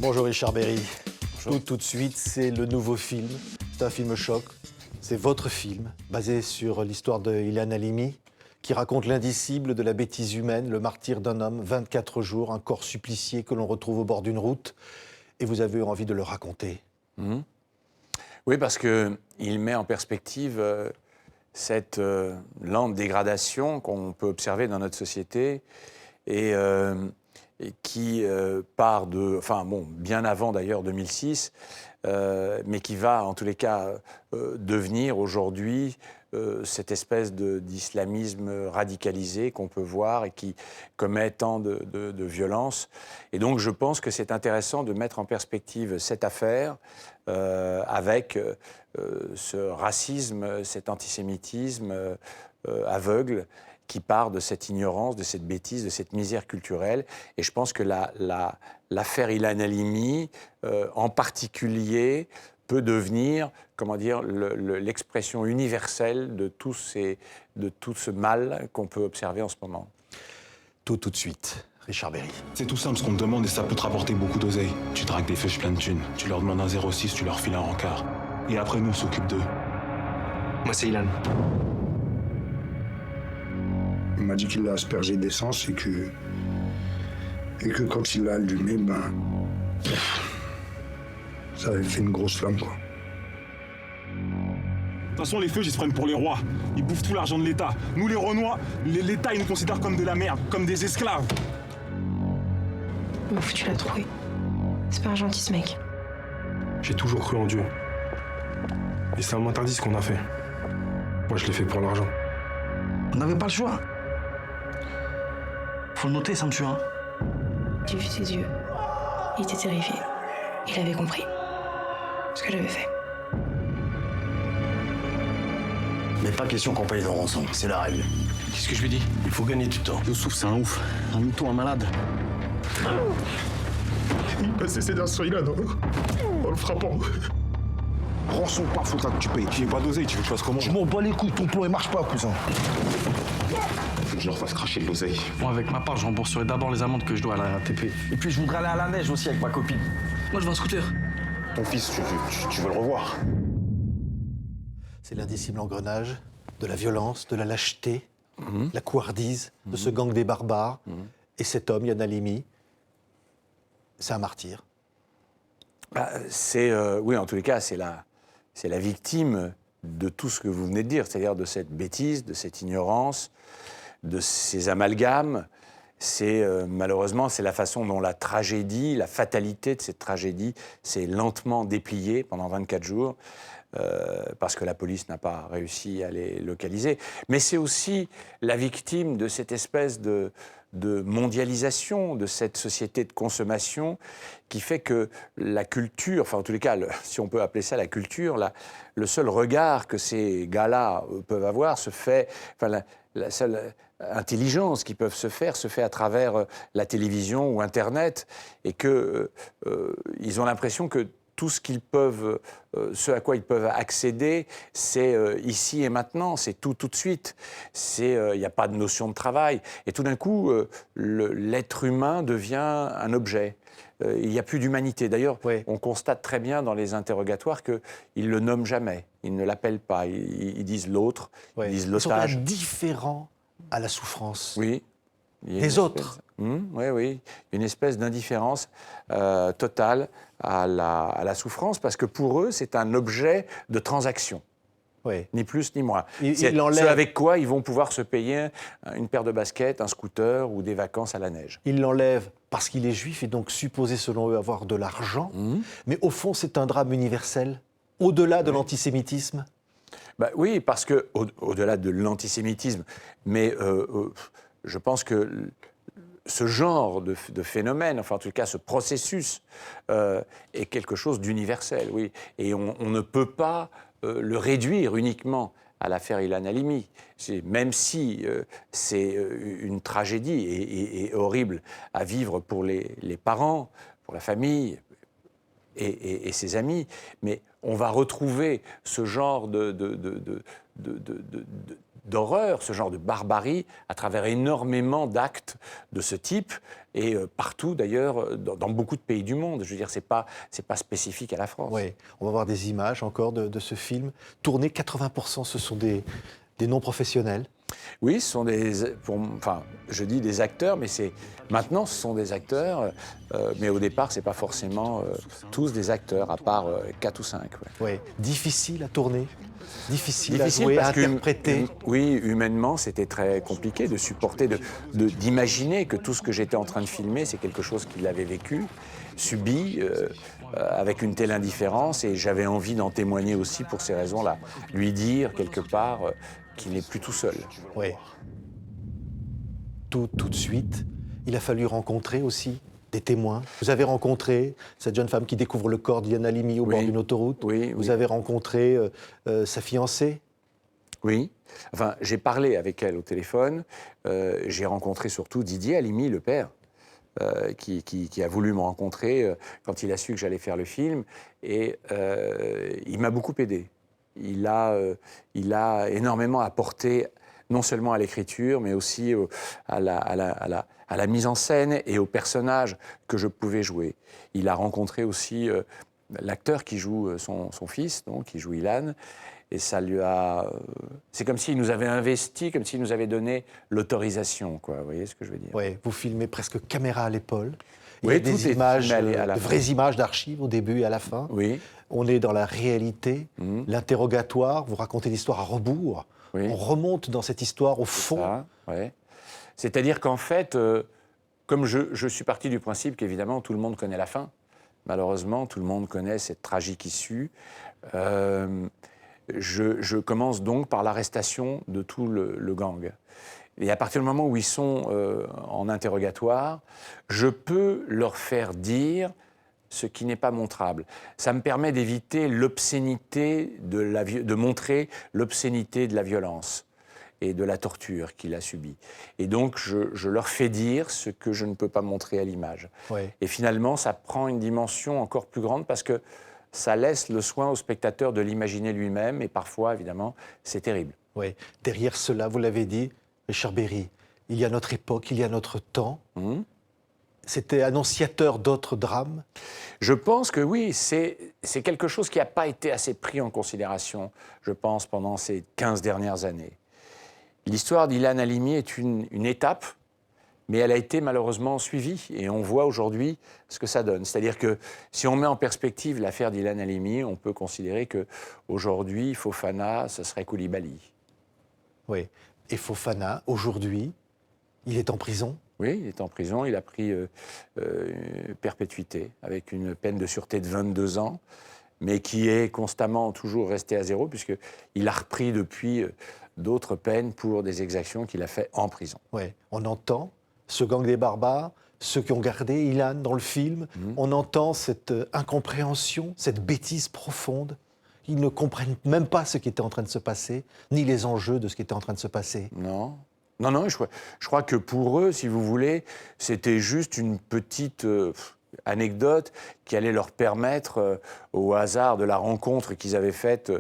Bonjour Richard Berry. Tout de suite, c'est le nouveau film. C'est un film choc. C'est votre film, basé sur l'histoire de Ilan Halimi, qui raconte l'indicible de la bêtise humaine, le martyre d'un homme, 24 jours, un corps supplicié que l'on retrouve au bord d'une route. Et vous avez eu envie de le raconter. Oui, parce qu'il met en perspective cette lente dégradation qu'on peut observer dans notre société et qui part de, bien avant d'ailleurs 2006, mais qui va en tous les cas devenir aujourd'hui cette espèce d'islamisme radicalisé qu'on peut voir et qui commet tant de violences. Et donc je pense que c'est intéressant de mettre en perspective cette affaire avec ce racisme, cet antisémitisme aveugle qui part de cette ignorance, de cette bêtise, de cette misère culturelle. Et je pense que l'affaire Ilan Halimi, en particulier, peut devenir, l'expression universelle de tout ce mal qu'on peut observer en ce moment. Tout de suite, Richard Berry. C'est tout simple ce qu'on te demande et ça peut te rapporter beaucoup d'oseille. Tu dragues des fiches pleines de thunes, tu leur demandes un 06, tu leur files un rencard. Et après nous, on s'occupe d'eux. Moi, c'est Ilan. Il m'a dit qu'il l'a aspergé d'essence et que quand il l'a allumé, ça avait fait une grosse flamme, quoi. De toute façon, les feux, ils se prennent pour les rois. Ils bouffent tout l'argent de l'État. Nous, les Renois, l'État, il nous considère comme de la merde, comme des esclaves. Il m'a foutu la trouille. C'est pas un gentil, ce mec. J'ai toujours cru en Dieu. Et ça m'interdit ce qu'on a fait. Moi, je l'ai fait pour l'argent. On n'avait pas le choix. Faut le noter, ça me tue, hein. J'ai vu ses yeux. Il était terrifié. Il avait compris ce que j'avais fait. Mais pas question qu'on paye de rançon, c'est la règle. Qu'est-ce que je lui dis? Il faut gagner du temps. Youssouf, c'est un ouf. Un mytho, un malade. Il m'a cessé d'instruire Ilan en le frappant. Rançon pas, faudra que tu payes. J'ai pas d'oseille, tu veux que je fasse comment? Je m'en bats les couilles, ton plan il marche pas, cousin. Faut que je leur fasse cracher de l'oseille. Moi, avec ma part, je rembourserai d'abord les amendes que je dois à la RATP. Et puis je voudrais aller à la neige aussi avec ma copine. Moi, je veux un scooter. Ton fils, tu veux le revoir? C'est l'indicible engrenage de la violence, de la lâcheté, la couardise de ce gang des barbares. Et cet homme, Ilan Halimi, c'est un martyr. Oui, en tous les cas, c'est la victime de tout ce que vous venez de dire, c'est-à-dire de cette bêtise, de cette ignorance, de ces amalgames. Malheureusement, c'est la façon dont la tragédie, la fatalité de cette tragédie s'est lentement dépliée pendant 24 jours, parce que la police n'a pas réussi à les localiser. Mais c'est aussi la victime de cette espèce de mondialisation, de cette société de consommation qui fait que la culture, enfin en tous les cas, si on peut appeler ça la culture, le seul regard que ces gars-là peuvent avoir se fait, la seule intelligence qu'ils peuvent se fait à travers la télévision ou Internet, et que ils ont l'impression que tout ce qu'ils peuvent, ce à quoi ils peuvent accéder, c'est ici et maintenant, c'est tout de suite. Il n'y a pas de notion de travail. Et tout d'un coup, l'être humain devient un objet. Il n'y a plus d'humanité. D'ailleurs, on constate très bien dans les interrogatoires qu'ils ne le nomment jamais. Ils ne l'appellent pas. Ils disent l'autre, ils disent l'otage. Ils sont indifférents à la souffrance. Oui. Des autres. Oui. Une espèce d'indifférence totale à la souffrance, parce que pour eux, c'est un objet de transaction. Oui. Ni plus ni moins. Il enlève... Ce avec quoi ils vont pouvoir se payer une paire de baskets, un scooter ou des vacances à la neige. Ils l'enlèvent parce qu'il est juif et donc supposé, selon eux, avoir de l'argent. Mais au fond, c'est un drame universel, au-delà de l'antisémitisme. Oui, parce que, au-delà de l'antisémitisme, mais je pense que ce genre de phénomène, enfin en tout cas ce processus, est quelque chose d'universel, oui. Et on ne peut pas le réduire uniquement à l'affaire Ilan Halimi. Même si c'est une tragédie et horrible à vivre pour les parents, pour la famille et ses amis, mais on va retrouver ce genre d'horreur, ce genre de barbarie, à travers énormément d'actes de ce type, et partout d'ailleurs, dans beaucoup de pays du monde. Je veux dire, c'est pas spécifique à la France. Oui, on va voir des images encore de ce film. Tourné, 80%, ce sont des non-professionnels. Oui, ce sont je dis des acteurs, mais maintenant ce sont des acteurs, mais au départ c'est pas forcément tous des acteurs, à part 4 ou 5. Ouais. Difficile à tourner, difficile à jouer, à parce interpréter. Oui, humainement c'était très compliqué de supporter, d'imaginer que tout ce que j'étais en train de filmer, c'est quelque chose qu'il avait vécu, subi, avec une telle indifférence, et j'avais envie d'en témoigner aussi pour ces raisons-là, lui dire quelque part qu'il n'est plus tout seul. Oui. Tout de suite, il a fallu rencontrer aussi des témoins. Vous avez rencontré cette jeune femme qui découvre le corps d'Ilan Halimi au bord d'une autoroute. Vous avez rencontré sa fiancée. Oui. Enfin, j'ai parlé avec elle au téléphone. J'ai rencontré surtout Didier Halimi, le père, qui a voulu me rencontrer quand il a su que j'allais faire le film. Et il m'a beaucoup aidé. Il a énormément apporté, non seulement à l'écriture, mais aussi à la mise en scène et aux personnages que je pouvais jouer. Il a rencontré aussi l'acteur qui joue son fils, donc, qui joue Ilan, et ça lui a... c'est comme s'il nous avait investi, comme s'il nous avait donné l'autorisation, quoi. Vous voyez ce que je veux dire? Oui, vous filmez presque caméra à l'épaule. Il Oui, y a des images, à de la vraies images d'archives au début et à la fin. Oui. On est dans la réalité, l'interrogatoire, vous racontez l'histoire à rebours. Oui. On remonte dans cette histoire au fond. Ça, ouais. C'est-à-dire qu'en fait, comme je suis parti du principe qu'évidemment tout le monde connaît la fin, malheureusement tout le monde connaît cette tragique issue, je commence donc par l'arrestation de tout le gang. Et à partir du moment où ils sont en interrogatoire, je peux leur faire dire ce qui n'est pas montrable. Ça me permet d'éviter l'obscénité de montrer l'obscénité de la violence et de la torture qu'il a subie. Et donc, je leur fais dire ce que je ne peux pas montrer à l'image. Ouais. Et finalement, ça prend une dimension encore plus grande parce que ça laisse le soin au spectateur de l'imaginer lui-même, et parfois, évidemment, c'est terrible. Oui. Derrière cela, vous l'avez dit, Richard Berry, il y a notre époque, il y a notre temps. C'était annonciateur d'autres drames? Je pense que oui, c'est quelque chose qui n'a pas été assez pris en considération, je pense, pendant ces 15 dernières années. L'histoire d'Ilan Halimi est une étape, mais elle a été malheureusement suivie, et on voit aujourd'hui ce que ça donne. C'est-à-dire que si on met en perspective l'affaire d'Ilan Halimi, on peut considérer qu'aujourd'hui, Fofana, ce serait Koulibaly. Oui. Et Fofana, aujourd'hui, il est en prison? Oui, il est en prison, il a pris perpétuité, avec une peine de sûreté de 22 ans, mais qui est constamment toujours resté à zéro, puisqu'il a repris depuis d'autres peines pour des exactions qu'il a fait en prison. Oui, on entend ce gang des barbares, ceux qui ont gardé Ilan dans le film, on entend cette incompréhension, cette bêtise profonde. Ils ne comprennent même pas ce qui était en train de se passer, ni les enjeux de ce qui était en train de se passer. Non. Non, je crois que pour eux, si vous voulez, c'était juste une petite anecdote qui allait leur permettre, au hasard de la rencontre qu'ils avaient faite,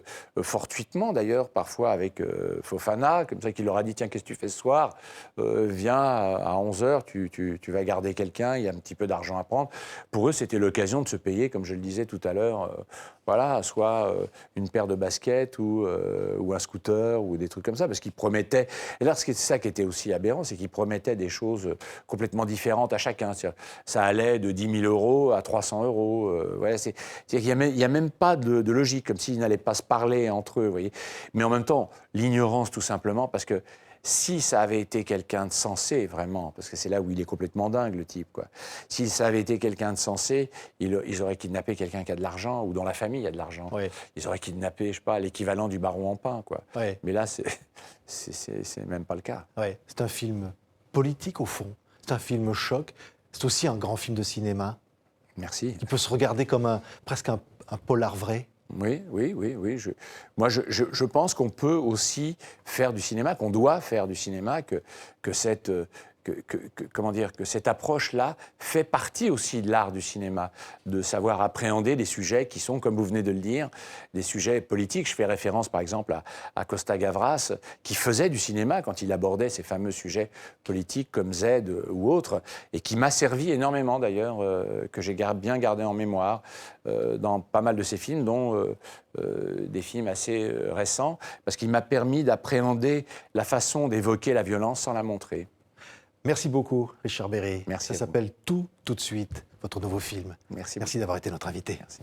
fortuitement d'ailleurs, parfois avec Fofana, comme ça qu'il leur a dit « Tiens, qu'est-ce que tu fais ce soir ? Viens, à 11h, tu vas garder quelqu'un, il y a un petit peu d'argent à prendre. » Pour eux, c'était l'occasion de se payer, comme je le disais tout à l'heure, voilà, soit une paire de baskets ou un scooter ou des trucs comme ça, parce qu'ils promettaient... Et là, c'est ça qui était aussi aberrant, c'est qu'ils promettaient des choses complètement différentes à chacun. Ça allait de 10 000 € à 300 €. Voilà, il n'y a même pas de logique, comme s'ils n'allaient pas se parler entre eux. Vous voyez. Mais en même temps, l'ignorance tout simplement, parce que si ça avait été quelqu'un de sensé, vraiment, parce que c'est là où il est complètement dingue, le type, quoi. Si ça avait été quelqu'un de sensé, ils auraient kidnappé quelqu'un qui a de l'argent, ou dont la famille a de l'argent. Ouais. Ils auraient kidnappé, je sais pas, l'équivalent du baron en pain, quoi. Ouais. Mais là, c'est même pas le cas. Ouais. C'est un film politique, au fond. C'est un film choc. C'est aussi un grand film de cinéma. Merci. Qui peut se regarder comme presque un polar vrai. Oui. Moi, je pense qu'on peut aussi faire du cinéma, qu'on doit faire du cinéma, que cette comment dire, que cette approche-là fait partie aussi de l'art du cinéma, de savoir appréhender des sujets qui sont, comme vous venez de le dire, des sujets politiques. Je fais référence par exemple à Costa Gavras, qui faisait du cinéma quand il abordait ces fameux sujets politiques comme Z ou autres, et qui m'a servi énormément d'ailleurs, que j'ai bien gardé en mémoire dans pas mal de ses films, dont des films assez récents, parce qu'il m'a permis d'appréhender la façon d'évoquer la violence sans la montrer. Merci beaucoup, Richard Berry. Merci Ça à vous. s'appelle Tout de suite, votre nouveau film. Merci. Merci d'avoir été notre invité. Merci.